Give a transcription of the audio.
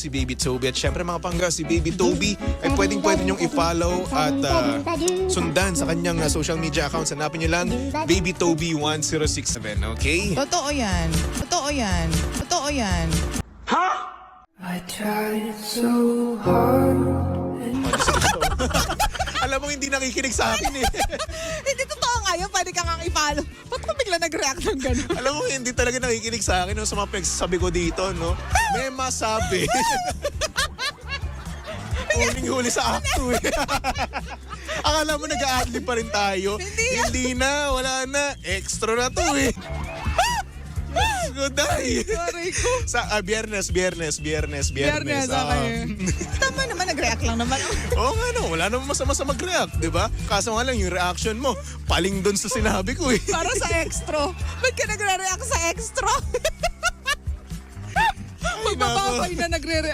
si Baby Toby. At syempre mga pangga, si Baby Toby ay pwede nyong i-follow at sundan sa kanyang social media accounts. Hanapin nyo lang Baby Toby 1067, okay? Totoo yan. Totoo yan. Totoo yan. I tried so hard. Alam mo, hindi nakikinig sa akin eh. Hindi totoo nga yun. Pwede ka nga i-follow. Ba't ko bigla nag-react ng gano'n? Alam mo, hindi talaga nakikinig sa akin no, sa mga pinagsasabi ko dito, no? May masabi. Huling-huli sa acto eh. Akala mo nag-a-adlib pa rin tayo. Hindi na, wala na. Extra na to eh. Goday. Sorry ko. Sa Biyernes. Biyernes, okay. Tama naman, nag-react lang naman. Oo nga no, wala namang masama sa mag-react, di ba? Kaso nga lang yung reaction mo, paling doon sa sinabi ko eh. Para sa extra. Ba't ka nagre-react sa extra? Magbababay na nagre-react.